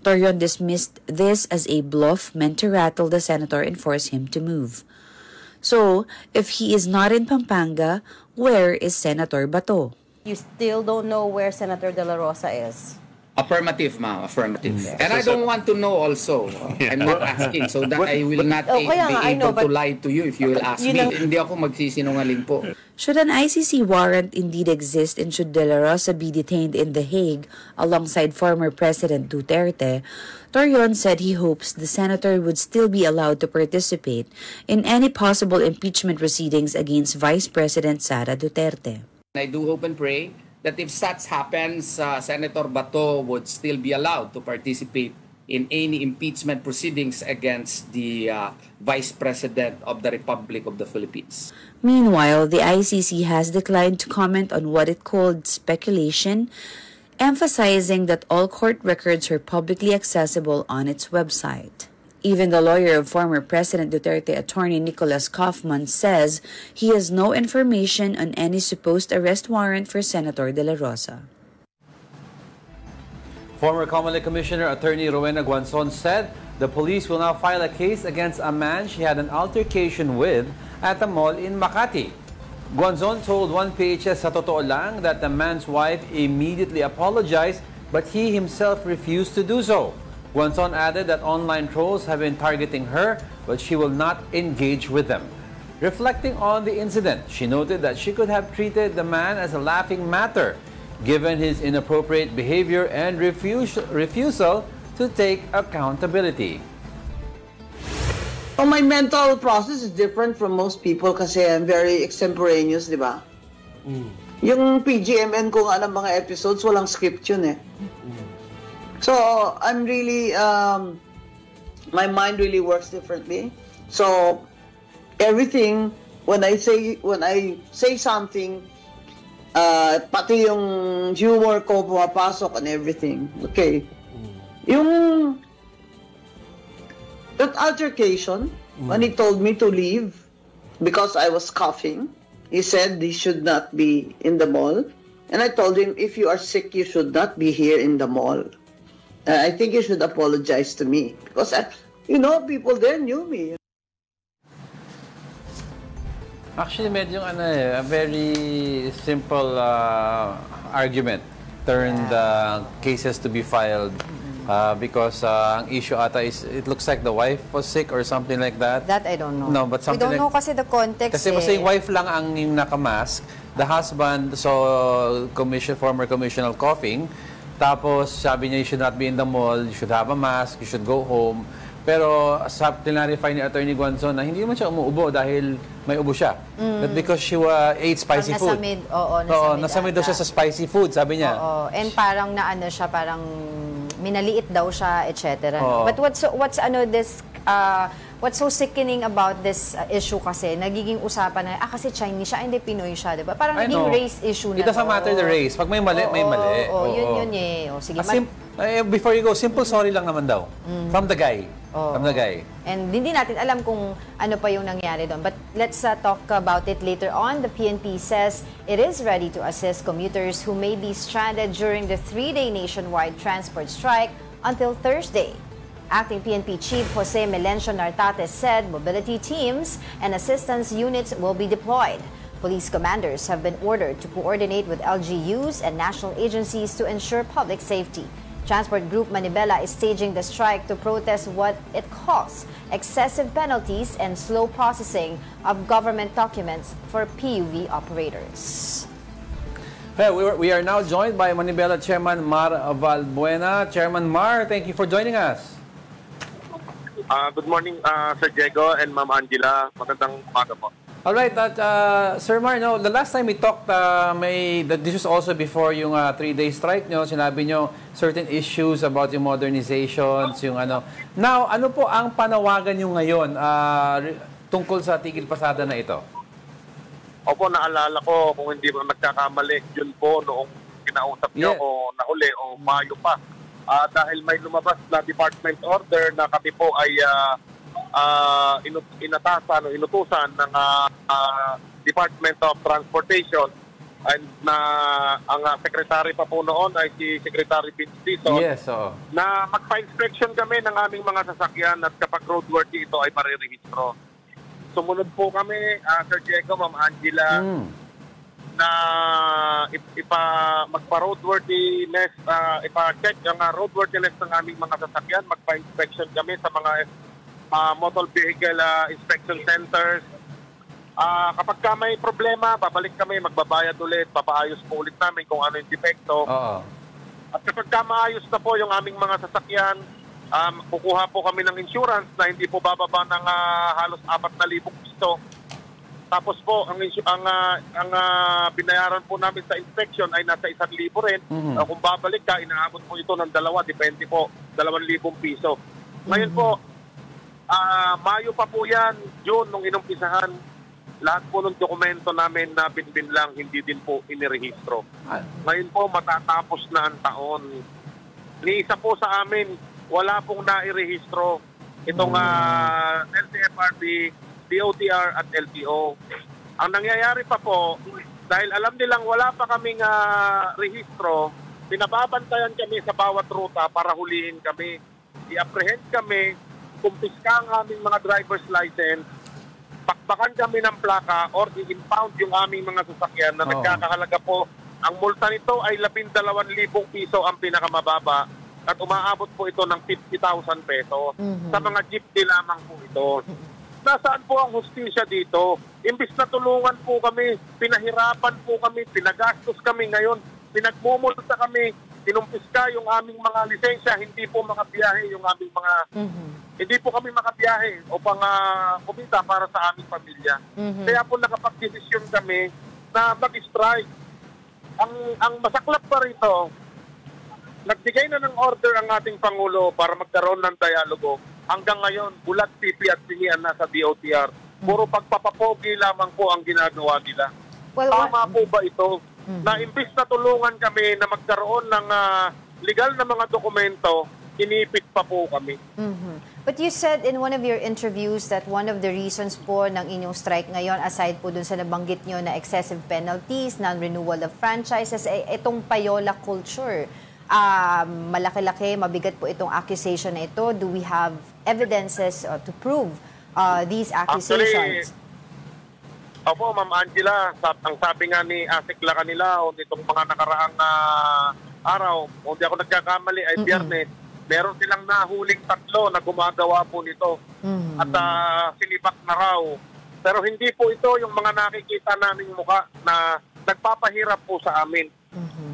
Torreon dismissed this as a bluff meant to rattle the senator and force him to move. So, if he is not in Pampanga, where is Senator Bato? You still don't know where Senator de la Rosa is? Affirmative, ma'am. Affirmative. And I don't want to know also. I'm not asking so that I will not be able to lie to you if you will ask me. Hindi ako magsisinungaling po. Should an ICC warrant indeed exist and should de la Rosa be detained in The Hague alongside former President Duterte, Torreon said he hopes the senator would still be allowed to participate in any possible impeachment proceedings against Vice President Sara Duterte. I do hope and pray that if such happens, Senator Bato would still be allowed to participate in any impeachment proceedings against the Vice President of the Republic of the Philippines. Meanwhile, the ICC has declined to comment on what it called speculation emphasizing that all court records are publicly accessible on its website. Even the lawyer of former President Duterte attorney Nicholas Kaufman says he has no information on any supposed arrest warrant for Senator De La Rosa. Former Comelec Commissioner Attorney Rowena Guanzon said the police will now file a case against a man she had an altercation with at a mall in Makati. Guanzon told 1PHS sa Totoo Lang that the man's wife immediately apologized but he himself refused to do so. Guanzon added that online trolls have been targeting her but she will not engage with them. Reflecting on the incident, she noted that she could have treated the man as a laughing matter given his inappropriate behavior and refusal to take accountability. Oh, my mental process is different from most people kasi I'm very extemporaneous, di ba? Yung PGMN ko nga ng mga episodes, walang script yun eh. So, I'm really, my mind really works differently. So, everything, when I say something, pati yung humor ko pumapasok and everything. Okay. Yung that altercation, when he told me to leave because I was coughing, he said he should not be in the mall. And I told him, if you are sick, you should not be here in the mall. I think you should apologize to me because, people there knew me. Actually, medyo a very simple argument turned cases to be filed because ang issue ata is it looks like the wife was sick or something like that. That I don't know. No, but something we don't know kasi the context. Kasi basta yung wife lang ang yung nakamask. The husband saw former commissioner coughing. Tapos sabi niya you should not be in the mall, you should have a mask, you should go home. Pero clarify ni Attorney Guanzon na hindi naman siya umuubo dahil may ubo siya. But because she ate spicy food. Nasamid daw siya sa spicy food, sabi niya. And parang naano siya, parang minaliit daw siya, etc. But what's so sickening about this issue kasi, nagiging usapan na, kasi Chinese siya, hindi Pinoy siya, diba? Parang naging race issue na. It doesn't matter the race. Pag may mali, may mali. Yun eh. Sige, before you go, simple sorry lang naman daw. From the guy. From the guy. And hindi natin alam kung ano pa yung nangyari doon. But let's talk about it later on. The PNP says it is ready to assist commuters who may be stranded during the 3-day nationwide transport strike until Thursday. Acting PNP Chief Jose Melencio Nartates said mobility teams and assistance units will be deployed. Police commanders have been ordered to coordinate with LGUs and national agencies to ensure public safety. Transport Group Manibela is staging the strike to protest what it calls excessive penalties and slow processing of government documents for PUV operators. We are now joined by Manibela Chairman Mar Valbuena. Chairman Mar, thank you for joining us. Good morning, Sir Diego and Ma'am Angela. Magandang umaga po. All right, Sir Mar, the last time we talked, this was also before yung 3-day strike nyo. Sinabi nyo certain issues about yung modernizations, yung ano. Now, ano po ang panawagan nyo ngayon tungkol sa tigil pasada na ito? Opo, naalala ko, kung hindi mo nagkakamali, yun po noong kinausap nyo o nahuli o Mayo pa. Dahil may lumabas na department order na kami po ay inutusan ng Department of Transportation and na ang secretary pa po noon ay si Secretary Vince Dizon na magpa-inspection kami ng aming mga sasakyan at kapag roadworthy ito ay marirehistro. Sumunod po kami, Sir Diego, Ma'am Angela, na magpa-roadworthiness, ipa-check ang roadworthiness ng aming mga sasakyan, magpa-inspection kami sa mga motor vehicle inspection centers. Kapag ka may problema, babalik kami, magbabayad ulit, papaayos po ulit namin kung ano yung defekto. At kapag ka maayos na po yung aming mga sasakyan, kukuha po kami ng insurance na hindi po bababa ng halos 4,000 piso. Tapos po, ang binayaran po namin sa inspection ay nasa 1,000 rin. Kung babalik ka, inaabot po ito ng 2, depende po, 2,000 piso. Ngayon po, Mayo pa po yan, June, nung inumpisahan. lahat po ng dokumento namin na binbin lang, hindi din po inirehistro. Ngayon po, matatapos na ang taon. Ni isa po sa amin, wala pong nairehistro itong LTFRB, DOTR at LTO. Ang nangyayari pa po, dahil alam nilang wala pa kaming rehistro, pinababantayan kami sa bawat ruta para hulihin kami. I-apprehend kami, kumpiska ang aming mga driver's license, pakbakan kami ng plaka or i-impound yung aming mga sasakyan na nagkakahalaga po. Ang multa nito ay 12,000 piso ang pinakamababa at umaabot po ito ng 50,000 pesos. Sa mga jeepney lamang po ito. Nasaan po ang hustisya dito? Imbis na tulungan po kami, pinahirapan po kami, pinagastos kami ngayon, pinagmumulta kami, tinumpiska yung aming mga lisensya, hindi po makabiyahe yung aming mga... Hindi po kami makabiyahe upang kumita para sa aming pamilya. Kaya po nakapag-desisyon kami na mag-strike. Ang masaklap pa rito, nagbigay na ng order ang ating Pangulo para magkaroon ng dialogo. Hanggang ngayon, bulat, pipi at singian na sa DOTR. Puro pagpapapogi lamang po ang ginagawa nila. Tama po ba ito? Na imbis na tulungan kami na magkaroon ng legal na mga dokumento, inipit pa po kami. But you said in one of your interviews that one of the reasons po ng inyong strike ngayon, aside po dun sa nabanggit nyo na excessive penalties, non-renewal of franchises, itong payola culture. Malaki-laki, mabigat po itong accusation na ito. Do we have evidences to prove these accusations? Opo, Ma'am Angela, ang sabi nga ni Asikla kanila o nitong mga nakaraang araw, kung di ako nagkakamali ay Biyernes, meron silang nahuling 3 na gumagawa po nito at sinibak na raw. Pero hindi po ito yung mga nakikita naming mukha na nagpapahirap po sa amin.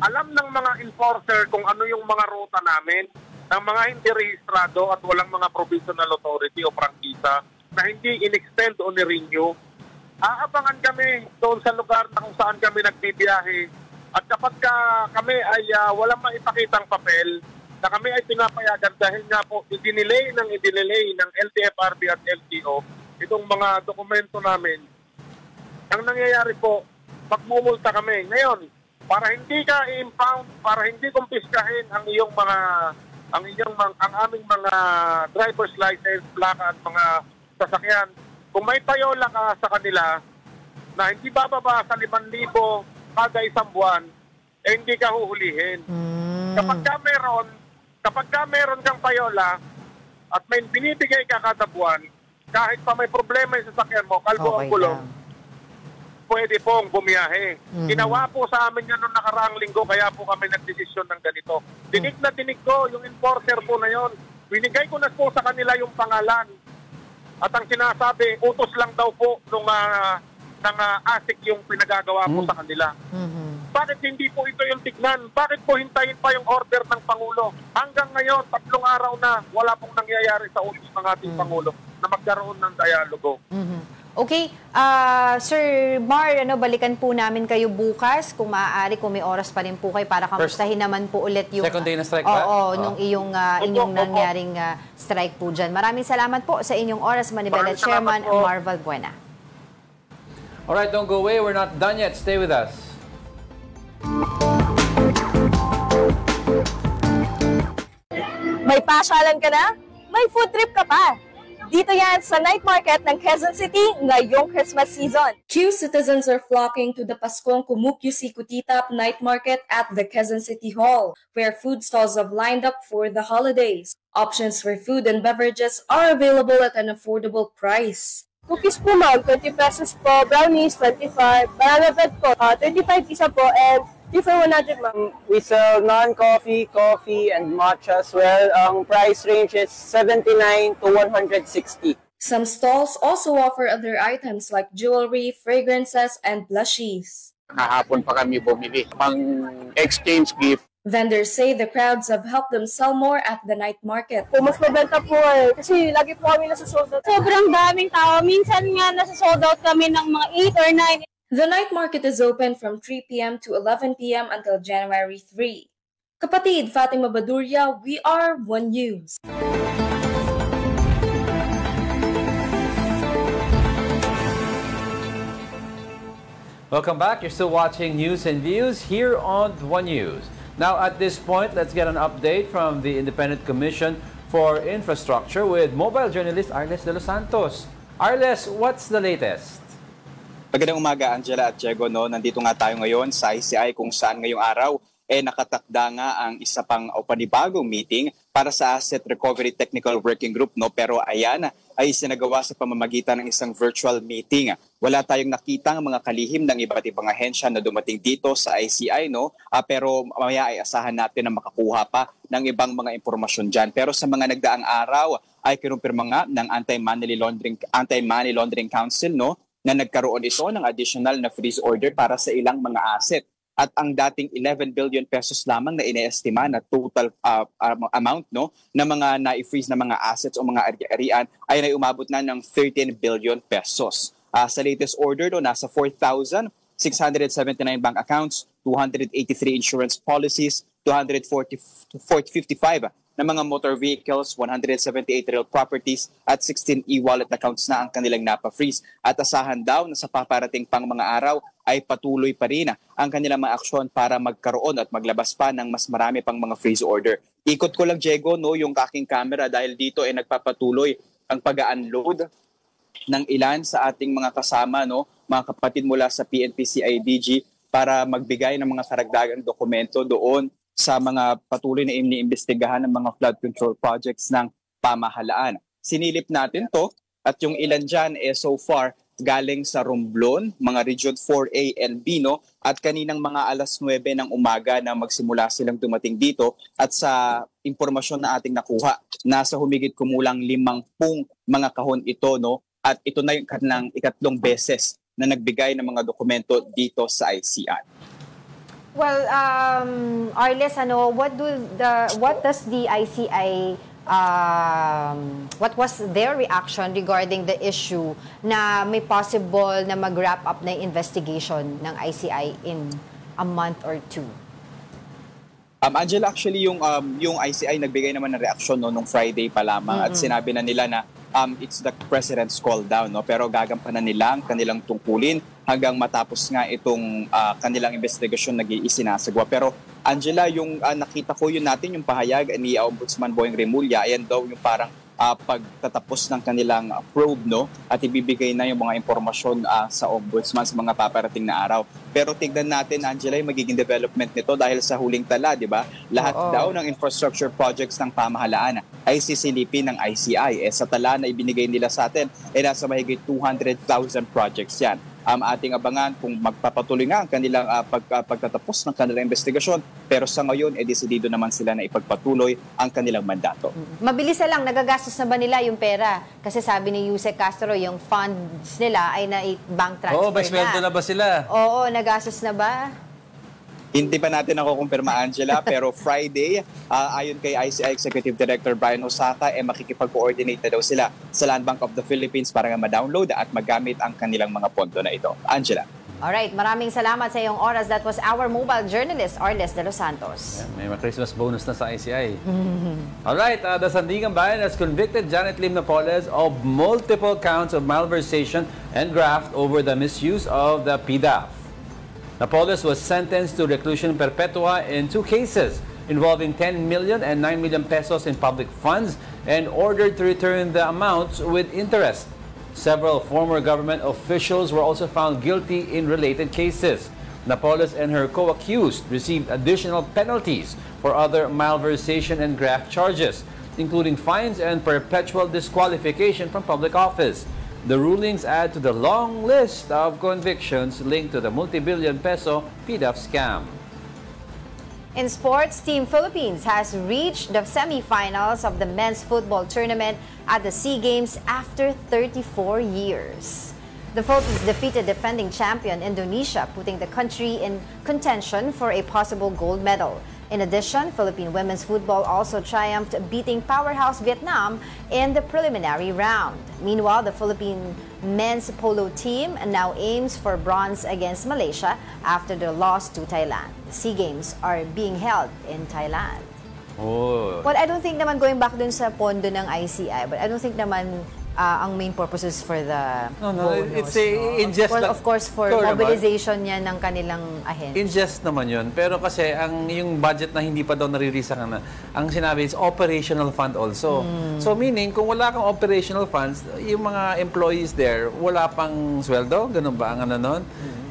Alam ng mga enforcer kung ano yung mga ruta namin, ng mga hindi rehistrado at walang mga provisional authority o prangkisa na hindi in-extend o ni-renew. Aabangan kami doon sa lugar na kung saan kami nagbibiyahe. At kapag kami ay walang maipakitang papel, na kami ay pinapayagan dahil nga po idinelay ng LTFRB at LTO itong mga dokumento namin. Ang nangyayari po, pagmumulta kami. Ngayon, para hindi ka i-impound, para hindi kumpiskahin ang aming mga driver's license, plaka at mga sasakyan. Kung may payola ka sa kanila na hindi bababa sa 5,000 kada isang buwan, hindi ka huhulihin. Kapag ka meron kang payola at may binibigay ka kada buwan, kahit pa may problema yung sasakyan mo, kalbo ang gulong, pwede pong bumiyahe. Ginawa po sa amin yan noong nakaraang linggo, kaya po kami nagdesisyon ng ganito. Dinig na dinig ko yung enforcer po na yon. Binigay ko na po sa kanila yung pangalan. At ang sinasabi, utos lang daw po ng ASIC yung pinagagawa po sa kanila. Bakit hindi po ito yung tignan? Bakit po hintayin pa yung order ng Pangulo? Hanggang ngayon, 3 araw na, wala pong nangyayari sa utos ng ating Pangulo na magkaroon ng dialogo. Okay, Sir Mar, balikan po namin kayo bukas kung maaari, kung may oras pa rin po kayo para kamustahin naman po ulit yung... Second day na strike ba? nung inyong nangyaring strike po dyan. Maraming salamat po sa inyong oras, Manibela Chairman Marval Buena. Alright, don't go away. We're not done yet. Stay with us. May pasyalan ka na? May food trip ka pa? Dito yan sa night market ng Quezon City ngayong Christmas season. Queue citizens are flocking to the Paskong Kumukyu Sikutitap night market at the Quezon City Hall, where food stalls have lined up for the holidays. Options for food and beverages are available at an affordable price. Cookies po ma'am, 20 pesos po, brownies, 25, banana bread po, 25 isa po, and different 100 ma'am. We sell non-coffee, coffee, and matcha as well. Ang price range is 79 to 160. Some stalls also offer other items like jewelry, fragrances, and blushies. Kahapon pa kami bumili pang exchange gift. Vendors say the crowds have helped them sell more at the night market. Mas mabenta po kasi lagi po kami nasa-sold out. Sobrang daming tao. Minsan nga nasa-sold out kami ng mga 8 or 9. The night market is open from 3 p.m. to 11 p.m. until January 3. Kapatid Fatima Baduria, we are One News. Welcome back. You're still watching News and Views here on One News. Now, at this point, let's get an update from the Independent Commission for Infrastructure with mobile journalist Arles de los Santos. Arles, what's the latest? Magandang umaga, Angela at Diego. No? Nandito nga tayo ngayon sa ICI kung saan ngayong araw nakatakda nga ang isa pang panibagong meeting para sa Asset Recovery Technical Working Group. No? Pero ayan, ay sinagawa sa pamamagitan ng isang virtual meeting. Wala tayong nakitang mga kalihim ng iba't ibang ahensya na dumating dito sa ICI. No? Pero mamaya ay asahan natin na makakuha pa ng ibang mga impormasyon dyan. Pero sa mga nagdaang araw ay kinumpirma nga ng Anti-Money Laundering Council, no? Na nagkaroon ito ng additional na freeze order para sa ilang mga asset. At ang dating 11 billion pesos lamang na iniestima na total amount, no, na mga na-freeze na mga assets o mga ari-arian ay naiumabot na ng 13 billion pesos. Sa latest order, no, nasa 4,679 bank accounts, 283 insurance policies, 255 na mga motor vehicles, 178 real properties at 16 e-wallet accounts na ang kanilang napa-freeze. At asahan daw na sa paparating pang mga araw ay patuloy pa rin ang kanilang mga aksyon para magkaroon at maglabas pa ng mas marami pang mga freeze order. Ikot ko lang, Diego, no, yung aking camera dahil dito ay nagpapatuloy ang pag-unload ng ilan sa ating mga kasama, no, mga kapatid mula sa PNP-CIDG para magbigay ng mga karagdagang dokumento doon sa mga patuloy na iniimbestigahan ng mga flood control projects ng pamahalaan. Sinilip natin to at yung ilan dyan so far galing sa Romblon, mga Region 4A and B, no? At kaninang mga alas 9 ng umaga na magsimula silang dumating dito at sa impormasyon na ating nakuha, nasa humigit kumulang 50 mga kahon ito, no? At ito na yung kanilang ikatlong beses na nagbigay ng mga dokumento dito sa ICI. Well, Arles, what does the ICI, what was their reaction regarding the issue na may possible na mag-wrap up na investigation ng ICI in a month or two? Angela, actually yung ICI nagbigay naman ng reaksyon, no, nung Friday pa lamang at sinabi na nila na it's the President's call down, no? Pero gagampanan nila ang kanilang tungkulin hanggang matapos nga itong kanilang investigasyon na isinasagwa. Pero Angela, yung nakita ko yun natin, yung pahayag ni Ombudsman Boyeng Remulla, ayan daw yung parang pagtatapos ng kanilang probe, no? At ibibigay na yung mga impormasyon sa Ombudsman sa mga paparating na araw. Pero tignan natin, Angela, yung magiging development nito dahil sa huling tala, di ba? Lahat daw ng infrastructure projects ng pamahalaan ay sisilipin ng ICI. Sa tala na ibinigay nila sa atin, nasa mahigit 200,000 projects yan. Ating abangan kung magpapatuloy nga ang kanilang pagtatapos ng kanilang investigasyon. Pero sa ngayon, desidido naman sila na ipagpatuloy ang kanilang mandato. Mabilis na lang, nagagastos na ba nila yung pera? Kasi sabi ni Yuse Castro, yung funds nila ay na-bank transfer may sweldo na ba sila? Oo, nagastos na ba? Hindi pa natin nakukumpirma, Angela, pero Friday, ayon kay ICI Executive Director Brian Osaka, makikipag-coordinate na daw sila sa Land Bank of the Philippines para nga ma-download at magamit ang kanilang mga pondo na ito. Angela. Alright, maraming salamat sa iyong oras. That was our mobile journalist, Arles de los Santos. May Christmas bonus na sa ICI. Alright, the Sandigan Bayan has convicted Janet Lim Napoles of multiple counts of malversation and graft over the misuse of the PDAF. Napoles was sentenced to reclusion perpetua in 2 cases involving 10 million and 9 million pesos in public funds and ordered to return the amounts with interest. Several former government officials were also found guilty in related cases. Napoles and her co-accused received additional penalties for other malversation and graft charges, including fines and perpetual disqualification from public office. The rulings add to the long list of convictions linked to the multi-billion peso PDAF scam. In sports, Team Philippines has reached the semifinals of the men's football tournament at the SEA Games after 34 years. The Philippines defeated defending champion Indonesia, putting the country in contention for a possible gold medal. In addition, Philippine women's football also triumphed, beating powerhouse Vietnam in the preliminary round. Meanwhile, the Philippine men's polo team now aims for bronze against Malaysia after their loss to Thailand. The SEA Games are being held in Thailand. Oh. Well, I don't think naman, going back dun sa pondo ng ICI, but I don't think naman ang main purposes for the bonus. It's of course, for mobilization niya ng kanilang ahensya. Ingest naman yun. Pero kasi yung budget na hindi pa daw naririsa na, ang sinabi is operational fund also. So meaning, kung wala kang operational funds, yung mga employees there, wala pang sweldo? Ganun ba ang ano nun?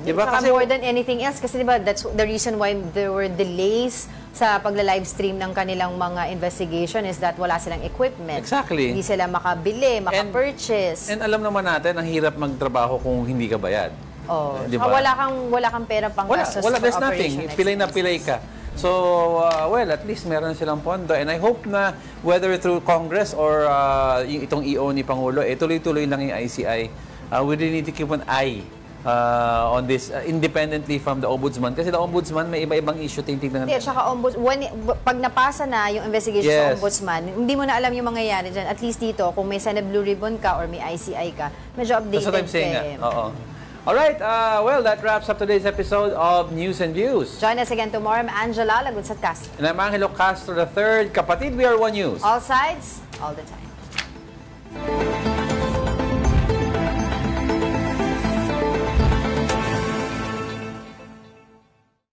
Diba? Kasi more than anything else, kasi diba, that's the reason why there were delays sa pagla-livestream ng kanilang mga investigation is that wala silang equipment. Exactly. Hindi sila makabili, maka-purchase. And alam naman natin, ang hirap magtrabaho kung hindi ka bayad. Oh, diba? Wala kang pera pang gastos for there's operation. nothing. Pilay na pilay ka. So, well, at least meron silang pondo. And I hope na whether through Congress or itong EO ni Pangulo, tuloy-tuloy lang yung ICI. We really need to keep an eye on this independently from the Ombudsman. Kasi the Ombudsman, may iba-ibang issue tinitignan. Hindi, tsaka pag napasa na yung investigation sa Ombudsman, hindi mo na alam yung mangyayari dyan. At least dito, kung may Senate Blue Ribbon ka or may ICI ka, medyo updated. That's what I'm saying. Alright, well, that wraps up today's episode of News and Views. Join us again tomorrow. I'm Angela Lagunsat Castro. And I'm Angelo Castro III. Kapatid, we are One News. All sides, all the time.